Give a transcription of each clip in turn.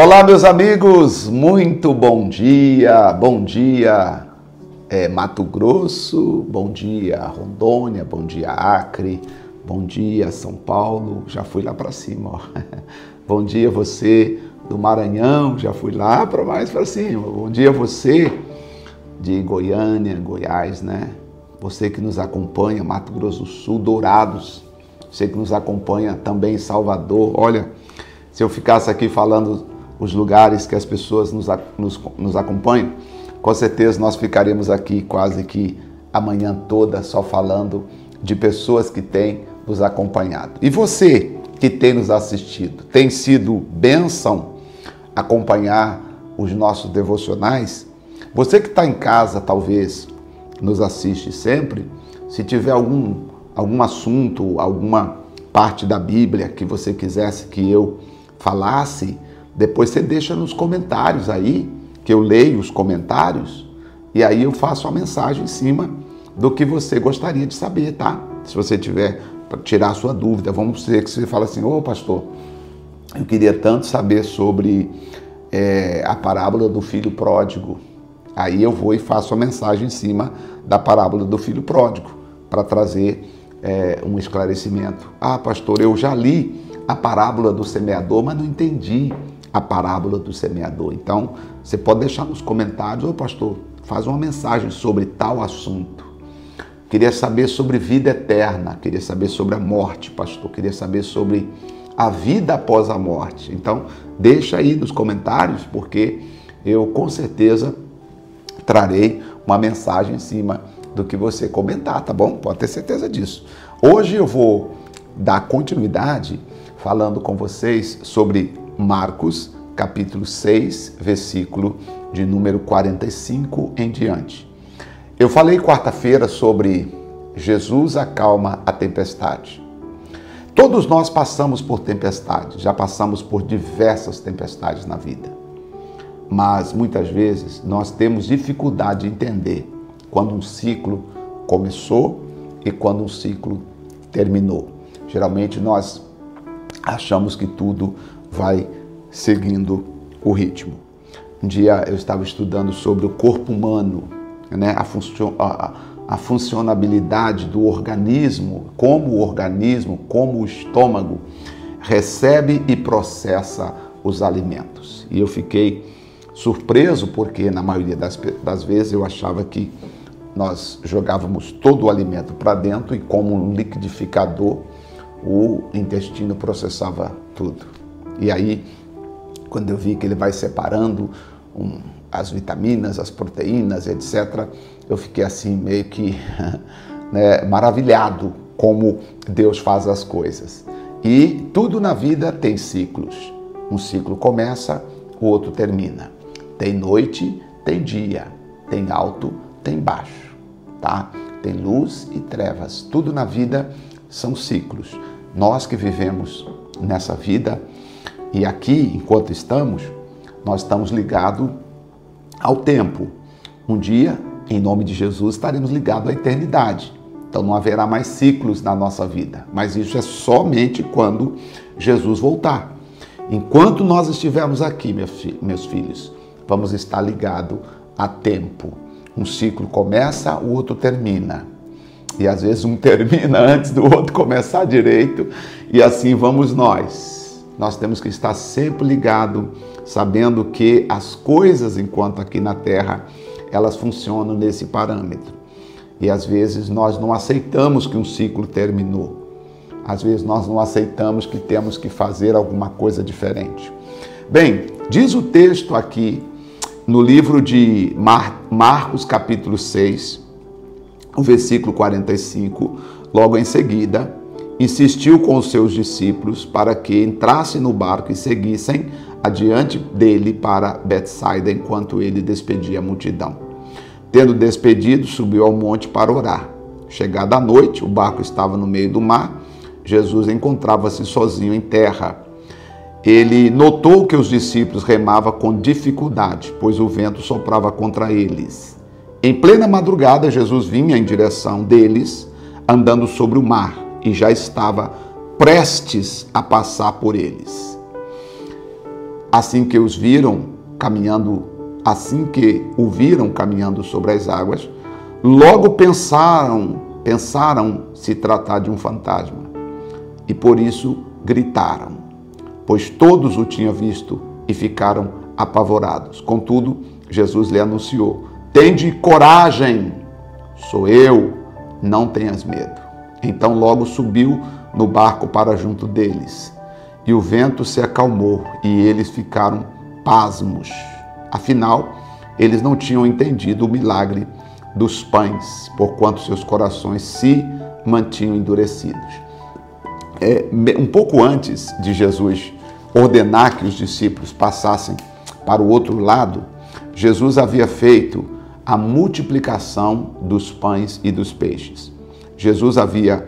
Olá, meus amigos, muito bom dia Mato Grosso, bom dia Rondônia, bom dia Acre, bom dia São Paulo, já fui lá para cima, ó. Bom dia você do Maranhão, já fui lá para mais para cima, bom dia você de Goiânia, Goiás, né? Você que nos acompanha, Mato Grosso do Sul, Dourados, você que nos acompanha também em Salvador. Olha, se eu ficasse aqui falando os lugares que as pessoas nos acompanham, com certeza nós ficaríamos aqui quase que a manhã toda só falando de pessoas que têm nos acompanhado. E você que tem nos assistido, tem sido bênção acompanhar os nossos devocionais? Você que está em casa, talvez nos assiste sempre, se tiver algum assunto, alguma parte da Bíblia que você quisesse que eu falasse, depois você deixa nos comentários aí, que eu leio os comentários, e aí eu faço a mensagem em cima do que você gostaria de saber, tá? Se você tiver para tirar a sua dúvida, vamos dizer que você fala assim, ô pastor, eu queria tanto saber sobre a parábola do filho pródigo. Aí eu vou e faço a mensagem em cima da parábola do filho pródigo, para trazer um esclarecimento. Ah, pastor, eu já li a parábola do semeador, mas não entendi a parábola do semeador. Então, você pode deixar nos comentários, ô pastor, faz uma mensagem sobre tal assunto. Queria saber sobre vida eterna, queria saber sobre a morte, pastor, queria saber sobre a vida após a morte. Então, deixa aí nos comentários, porque eu com certeza trarei uma mensagem em cima do que você comentar, tá bom? Pode ter certeza disso. Hoje eu vou dar continuidade falando com vocês sobre Marcos, capítulo 6, versículo de número 45 em diante. Eu falei quarta-feira sobre Jesus acalma a tempestade. Todos nós passamos por tempestades, já passamos por diversas tempestades na vida. Mas muitas vezes nós temos dificuldade de entender quando um ciclo começou e quando um ciclo terminou. Geralmente nós achamos que tudo vai seguindo o ritmo. Um dia eu estava estudando sobre o corpo humano, né? A funcionabilidade do organismo, como o estômago recebe e processa os alimentos. E eu fiquei surpreso porque na maioria das vezes eu achava que nós jogávamos todo o alimento para dentro e como um liquidificador o intestino processava tudo. E aí, quando eu vi que ele vai separando as vitaminas, as proteínas, etc., eu fiquei assim meio que maravilhado como Deus faz as coisas. E tudo na vida tem ciclos. Um ciclo começa, o outro termina. Tem noite, tem dia. Tem alto, tem baixo. Tá? Tem luz e trevas. Tudo na vida são ciclos. Nós que vivemos nessa vida e aqui, enquanto estamos, nós estamos ligados ao tempo. Um dia, em nome de Jesus, estaremos ligados à eternidade. Então não haverá mais ciclos na nossa vida. Mas isso é somente quando Jesus voltar. Enquanto nós estivermos aqui, meus filhos, vamos estar ligados a tempo. Um ciclo começa, o outro termina. E às vezes um termina antes do outro começar direito. E assim vamos nós. Nós temos que estar sempre ligados, sabendo que as coisas, enquanto aqui na Terra, elas funcionam nesse parâmetro. E às vezes nós não aceitamos que um ciclo terminou. Às vezes nós não aceitamos que temos que fazer alguma coisa diferente. Bem, diz o texto aqui, no livro de Marcos, capítulo 6, o versículo 45, logo em seguida, insistiu com os seus discípulos para que entrassem no barco e seguissem adiante dele para Betsaida, enquanto ele despedia a multidão. Tendo despedido, subiu ao monte para orar. Chegada a noite, o barco estava no meio do mar, Jesus encontrava-se sozinho em terra. Ele notou que os discípulos remavam com dificuldade, pois o vento soprava contra eles. Em plena madrugada, Jesus vinha em direção deles, andando sobre o mar, e já estava prestes a passar por eles. assim que o viram caminhando sobre as águas, logo pensaram se tratar de um fantasma, e por isso gritaram, pois todos o tinham visto e ficaram apavorados. Contudo, Jesus lhe anunciou: tende coragem, sou eu, não tenhas medo. Então logo subiu no barco para junto deles, e o vento se acalmou, e eles ficaram pasmos. Afinal, eles não tinham entendido o milagre dos pães, porquanto seus corações se mantinham endurecidos. Um pouco antes de Jesus ordenar que os discípulos passassem para o outro lado, Jesus havia feito a multiplicação dos pães e dos peixes. Jesus havia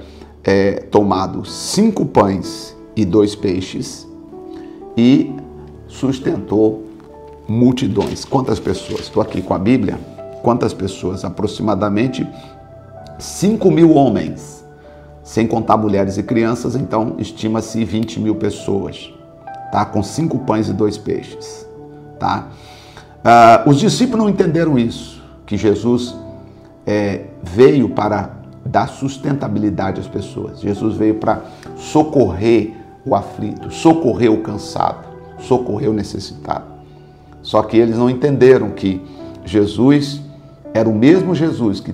tomado 5 pães e 2 peixes e sustentou multidões. Quantas pessoas? Estou aqui com a Bíblia. Quantas pessoas? Aproximadamente 5.000 homens, sem contar mulheres e crianças, então estima-se 20.000 pessoas, tá? Com 5 pães e 2 peixes, tá? Os discípulos não entenderam isso, que Jesus veio para dar sustentabilidade às pessoas. Jesus veio para socorrer o aflito, socorrer o cansado, socorrer o necessitado. Só que eles não entenderam que Jesus era o mesmo Jesus que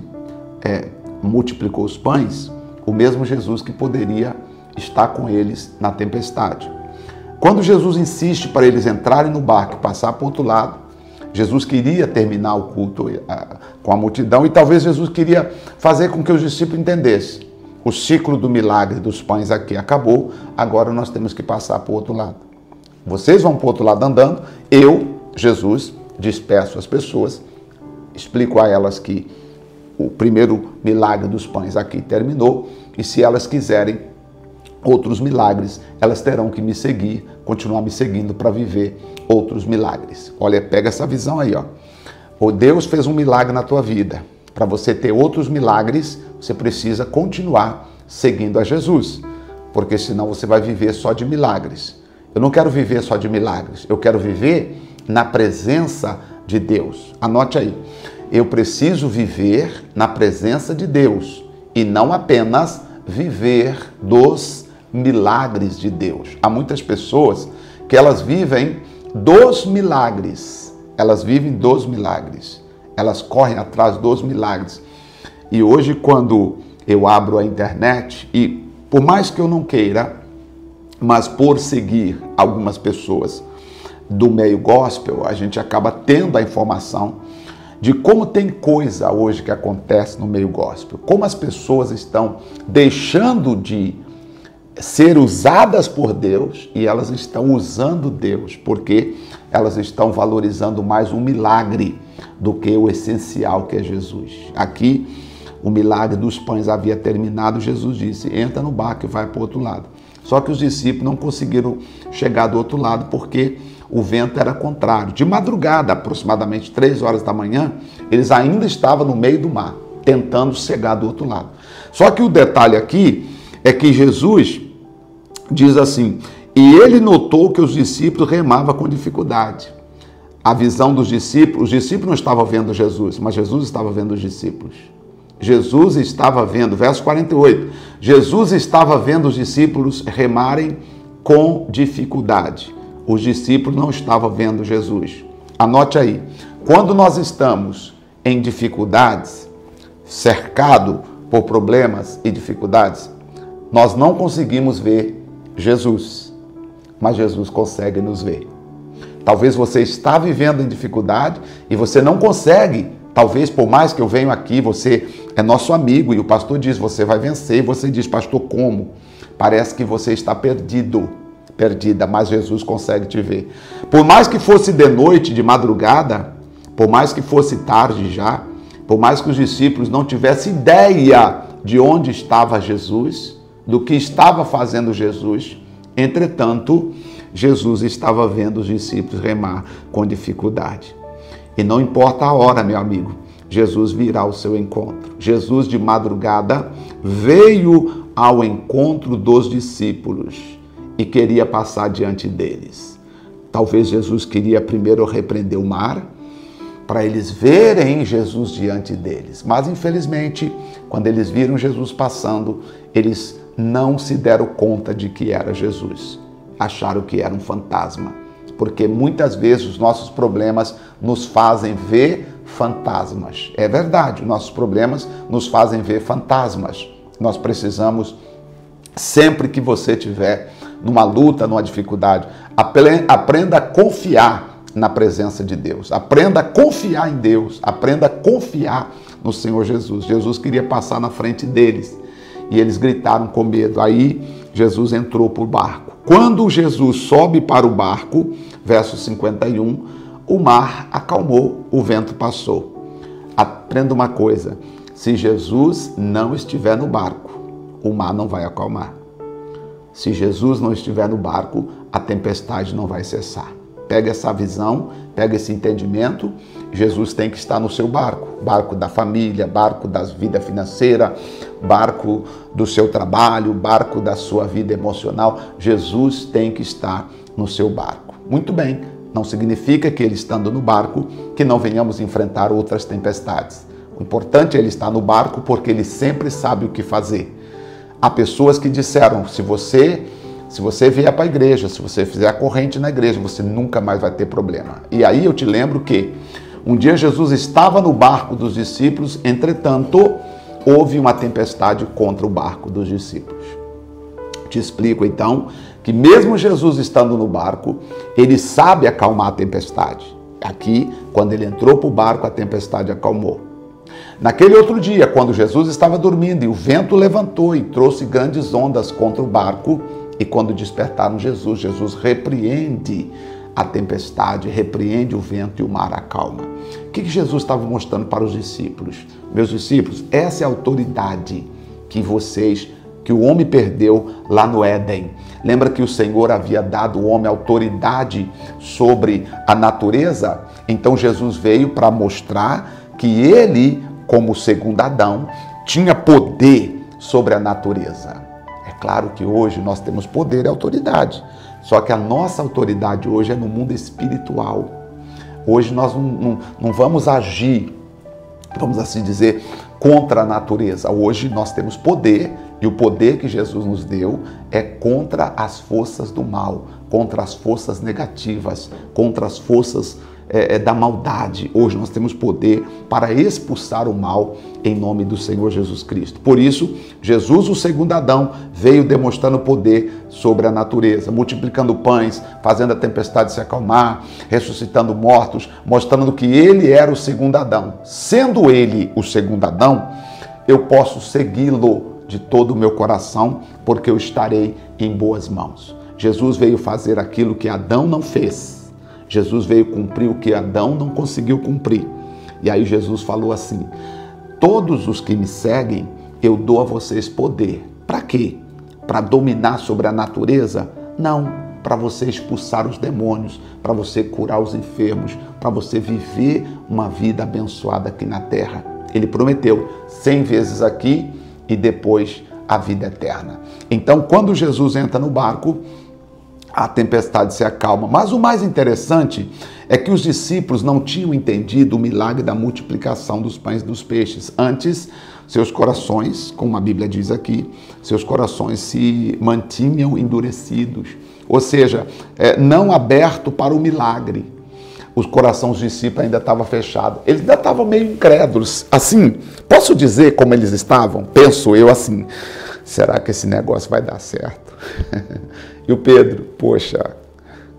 multiplicou os pães, o mesmo Jesus que poderia estar com eles na tempestade. Quando Jesus insiste para eles entrarem no barco e passar para o outro lado, Jesus queria terminar o culto com a multidão e talvez Jesus queria fazer com que os discípulos entendessem. O ciclo do milagre dos pães aqui acabou, agora nós temos que passar para o outro lado. Vocês vão para o outro lado andando, eu, Jesus, despeço as pessoas, explico a elas que o primeiro milagre dos pães aqui terminou e se elas quiserem outros milagres, elas terão que me seguir, continuar me seguindo para viver outros milagres. Olha, pega essa visão aí, ó. O Deus fez um milagre na tua vida. Para você ter outros milagres, você precisa continuar seguindo a Jesus, porque senão você vai viver só de milagres. Eu não quero viver só de milagres, eu quero viver na presença de Deus. Anote aí, eu preciso viver na presença de Deus e não apenas viver dos milagres de Deus. Há muitas pessoas que elas vivem dos milagres, elas vivem dos milagres, elas correm atrás dos milagres. E hoje, quando eu abro a internet, e por mais que eu não queira, mas por seguir algumas pessoas do meio gospel, a gente acaba tendo a informação de como tem coisa hoje que acontece no meio gospel, como as pessoas estão deixando de ser usadas por Deus e elas estão usando Deus, porque elas estão valorizando mais o milagre do que o essencial, que é Jesus. Aqui, o milagre dos pães havia terminado, Jesus disse, entra no barco e vai para o outro lado. Só que os discípulos não conseguiram chegar do outro lado porque o vento era contrário. De madrugada, aproximadamente 3 horas da manhã, eles ainda estavam no meio do mar, tentando chegar do outro lado. Só que o detalhe aqui é que Jesus diz assim, e ele notou que os discípulos remavam com dificuldade. A visão dos discípulos, os discípulos não estavam vendo Jesus, mas Jesus estava vendo os discípulos. Jesus estava vendo, verso 48, Jesus estava vendo os discípulos remarem com dificuldade. Os discípulos não estavam vendo Jesus. Anote aí, quando nós estamos em dificuldades, cercado por problemas e dificuldades, nós não conseguimos ver Jesus, mas Jesus consegue nos ver. Talvez você está vivendo em dificuldade e você não consegue, talvez por mais que eu venha aqui, você é nosso amigo e o pastor diz, você vai vencer, e você diz, pastor, como? Parece que você está perdida, mas Jesus consegue te ver. Por mais que fosse de noite, de madrugada, por mais que fosse tarde já, por mais que os discípulos não tivessem ideia de onde estava Jesus, do que estava fazendo Jesus, entretanto, Jesus estava vendo os discípulos remar com dificuldade. E não importa a hora, meu amigo, Jesus virá ao seu encontro. Jesus de madrugada veio ao encontro dos discípulos e queria passar diante deles. Talvez Jesus queria primeiro repreender o mar, para eles verem Jesus diante deles. Mas, infelizmente, quando eles viram Jesus passando, eles não se deram conta de que era Jesus. Acharam que era um fantasma. Porque muitas vezes os nossos problemas nos fazem ver fantasmas. É verdade, os nossos problemas nos fazem ver fantasmas. Nós precisamos, sempre que você estiver numa luta, numa dificuldade, aprenda a confiar na presença de Deus. Aprenda a confiar em Deus. Aprenda a confiar no Senhor Jesus. Jesus queria passar na frente deles e eles gritaram com medo. Aí Jesus entrou por barco. Quando Jesus sobe para o barco, verso 51, o mar acalmou, o vento passou. Aprenda uma coisa, se Jesus não estiver no barco, o mar não vai acalmar. Se Jesus não estiver no barco, a tempestade não vai cessar. Pega essa visão, pega esse entendimento. Jesus tem que estar no seu barco. Barco da família, barco da vida financeira, barco do seu trabalho, barco da sua vida emocional. Jesus tem que estar no seu barco. Muito bem, não significa que ele estando no barco, que não venhamos enfrentar outras tempestades. O importante é ele estar no barco porque ele sempre sabe o que fazer. Há pessoas que disseram, se você vier para a igreja, se você fizer a corrente na igreja, você nunca mais vai ter problema. E aí eu te lembro que um dia Jesus estava no barco dos discípulos, entretanto, houve uma tempestade contra o barco dos discípulos. Te explico então que mesmo Jesus estando no barco, ele sabe acalmar a tempestade. Aqui, quando ele entrou para o barco, a tempestade acalmou. Naquele outro dia, quando Jesus estava dormindo e o vento levantou e trouxe grandes ondas contra o barco, e quando despertaram Jesus, Jesus repreende a tempestade, repreende o vento e o mar acalma. O que Jesus estava mostrando para os discípulos? Meus discípulos, essa é a autoridade que o homem perdeu lá no Éden. Lembra que o Senhor havia dado ao homem autoridade sobre a natureza? Então Jesus veio para mostrar que ele, como segundo Adão, tinha poder sobre a natureza. É claro que hoje nós temos poder e autoridade, só que a nossa autoridade hoje é no mundo espiritual. Hoje nós não vamos agir, vamos assim dizer, contra a natureza. Hoje nós temos poder, e o poder que Jesus nos deu é contra as forças do mal, contra as forças negativas, contra as forças da maldade. Hoje nós temos poder para expulsar o mal em nome do Senhor Jesus Cristo. Por isso, Jesus, o segundo Adão, veio demonstrando poder sobre a natureza, multiplicando pães, fazendo a tempestade se acalmar, ressuscitando mortos, mostrando que ele era o segundo Adão. Sendo ele o segundo Adão, eu posso segui-lo de todo o meu coração, porque eu estarei em boas mãos. Jesus veio fazer aquilo que Adão não fez. Jesus veio cumprir o que Adão não conseguiu cumprir. E aí Jesus falou assim: todos os que me seguem, eu dou a vocês poder. Para quê? Para dominar sobre a natureza? Não, para você expulsar os demônios, para você curar os enfermos, para você viver uma vida abençoada aqui na terra. Ele prometeu 100 vezes aqui e depois a vida eterna. Então, quando Jesus entra no barco, a tempestade se acalma. Mas o mais interessante é que os discípulos não tinham entendido o milagre da multiplicação dos pães e dos peixes. Antes, seus corações, como a Bíblia diz aqui, seus corações se mantinham endurecidos, ou seja, não aberto para o milagre. Os corações dos discípulos ainda estavam fechados. Eles ainda estavam meio incrédulos. Assim, posso dizer como eles estavam? Penso eu assim, será que esse negócio vai dar certo? E o Pedro, poxa,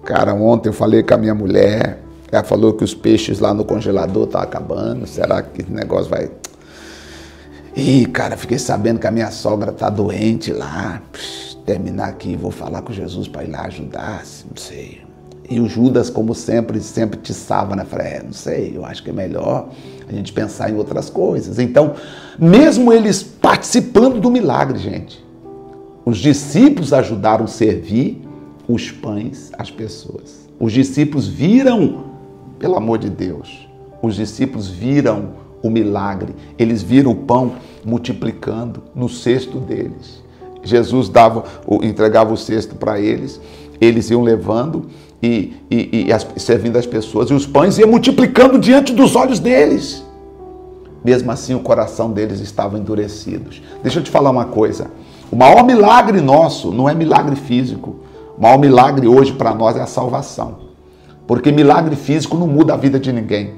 cara, ontem eu falei com a minha mulher, ela falou que os peixes lá no congelador estão acabando, será que esse negócio vai... Ih, cara, fiquei sabendo que a minha sogra está doente lá, terminar aqui, vou falar com Jesus para ir lá ajudar, não sei. E o Judas, como sempre tiçava, né? Falei, não sei, eu acho que é melhor a gente pensar em outras coisas. Então, mesmo eles participando do milagre, gente, os discípulos ajudaram a servir os pães às pessoas. Os discípulos viram, pelo amor de Deus, os discípulos viram o milagre. Eles viram o pão multiplicando no cesto deles. Jesus entregava o cesto para eles, eles iam levando servindo as pessoas, e os pães iam multiplicando diante dos olhos deles. Mesmo assim, o coração deles estava endurecido. Deixa eu te falar uma coisa. O maior milagre nosso não é milagre físico. O maior milagre hoje para nós é a salvação. Porque milagre físico não muda a vida de ninguém.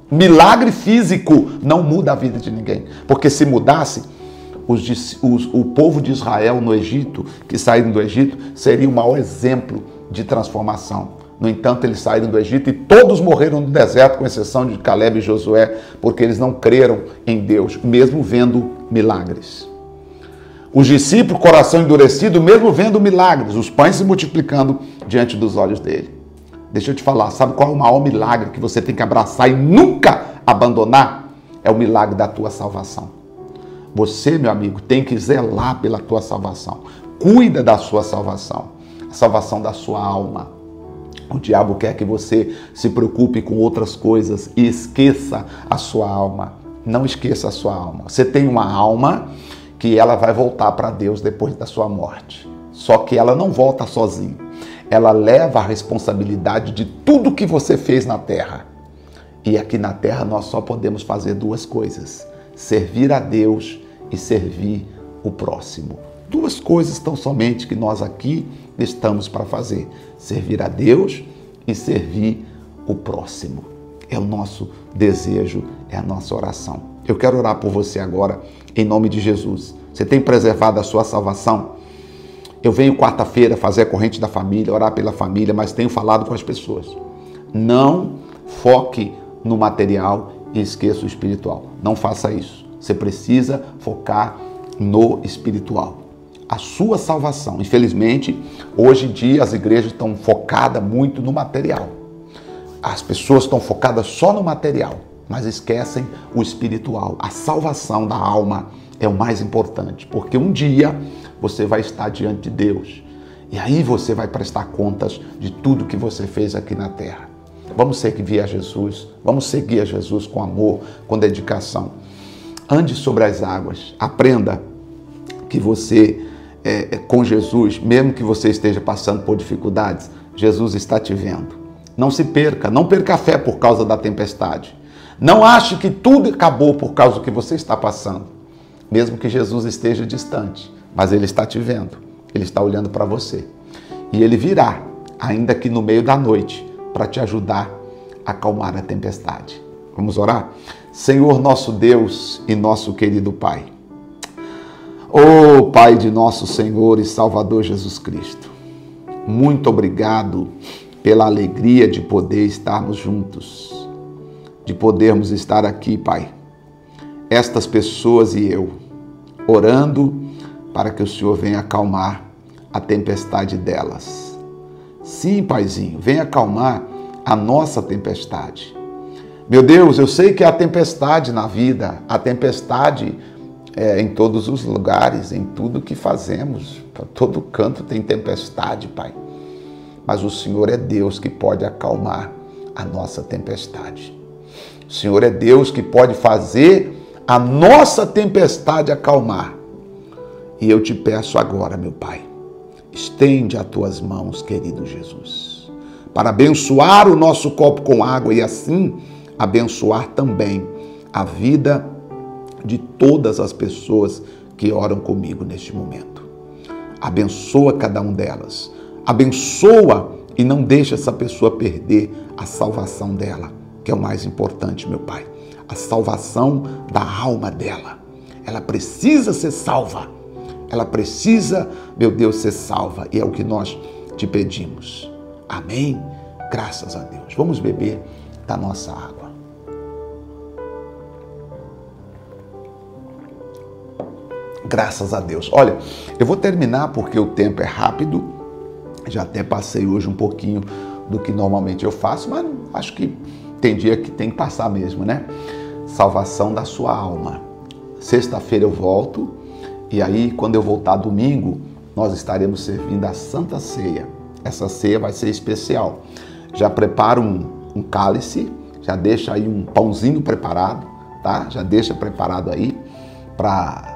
Milagre físico não muda a vida de ninguém. Porque se mudasse, o povo de Israel no Egito, que saíram do Egito, seria o maior exemplo de transformação. No entanto, eles saíram do Egito e todos morreram no deserto, com exceção de Caleb e Josué, porque eles não creram em Deus, mesmo vendo milagres. Os discípulos, coração endurecido, mesmo vendo milagres, os pães se multiplicando diante dos olhos dele. Deixa eu te falar, sabe qual é o maior milagre que você tem que abraçar e nunca abandonar? É o milagre da tua salvação. Você, meu amigo, tem que zelar pela tua salvação. Cuida da sua salvação, a salvação da sua alma. O diabo quer que você se preocupe com outras coisas e esqueça a sua alma. Não esqueça a sua alma. Você tem uma alma que ela vai voltar para Deus depois da sua morte. Só que ela não volta sozinha. Ela leva a responsabilidade de tudo que você fez na terra. E aqui na terra nós só podemos fazer duas coisas: servir a Deus e servir o próximo. Duas coisas tão somente que nós aqui estamos para fazer: servir a Deus e servir o próximo. É o nosso desejo, é a nossa oração. Eu quero orar por você agora, em nome de Jesus. Você tem preservado a sua salvação? Eu venho quarta-feira fazer a corrente da família, orar pela família, mas tenho falado com as pessoas. Não foque no material e esqueça o espiritual. Não faça isso. Você precisa focar no espiritual. A sua salvação. Infelizmente, hoje em dia as igrejas estão focadas muito no material. As pessoas estão focadas só no material, mas esquecem o espiritual. A salvação da alma é o mais importante, porque um dia você vai estar diante de Deus e aí você vai prestar contas de tudo que você fez aqui na terra. Vamos seguir a Jesus, vamos seguir a Jesus com amor, com dedicação. Ande sobre as águas, aprenda que você com Jesus, mesmo que você esteja passando por dificuldades, Jesus está te vendo. Não se perca, não perca a fé por causa da tempestade. Não ache que tudo acabou por causa do que você está passando. Mesmo que Jesus esteja distante, mas Ele está te vendo, Ele está olhando para você. E Ele virá, ainda que no meio da noite, para te ajudar a acalmar a tempestade. Vamos orar? Senhor nosso Deus e nosso querido Pai. Ó Pai de nosso Senhor e Salvador Jesus Cristo, muito obrigado pela alegria de poder estarmos juntos, de podermos estar aqui, Pai, estas pessoas e eu, orando para que o Senhor venha acalmar a tempestade delas. Sim, Paizinho, venha acalmar a nossa tempestade. Meu Deus, eu sei que há tempestade na vida, há tempestade em todos os lugares, em tudo que fazemos. Para todo canto tem tempestade, Pai. Mas o Senhor é Deus que pode acalmar a nossa tempestade. O Senhor é Deus que pode fazer a nossa tempestade acalmar. E eu te peço agora, meu Pai, estende as tuas mãos, querido Jesus, para abençoar o nosso copo com água e assim abençoar também a vida de todas as pessoas que oram comigo neste momento. Abençoa cada um delas. Abençoa e não deixa essa pessoa perder a salvação dela, que é o mais importante, meu Pai. A salvação da alma dela. Ela precisa ser salva. Ela precisa, meu Deus, ser salva. E é o que nós te pedimos. Amém? Graças a Deus. Vamos beber da nossa água. Graças a Deus. Olha, eu vou terminar porque o tempo é rápido. Já até passei hoje um pouquinho do que normalmente eu faço, mas acho que tem dia que tem que passar mesmo, né? Salvação da sua alma. Sexta-feira eu volto e aí quando eu voltar domingo, nós estaremos servindo a Santa Ceia. Essa ceia vai ser especial. Já prepara um cálice, já deixa aí um pãozinho preparado, tá? Já deixa preparado aí para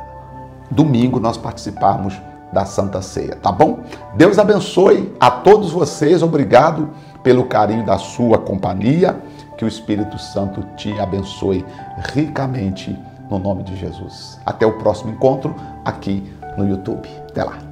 domingo nós participarmos da Santa Ceia, tá bom? Deus abençoe a todos vocês, obrigado pelo carinho da sua companhia, que o Espírito Santo te abençoe ricamente no nome de Jesus. Até o próximo encontro aqui no YouTube. Até lá.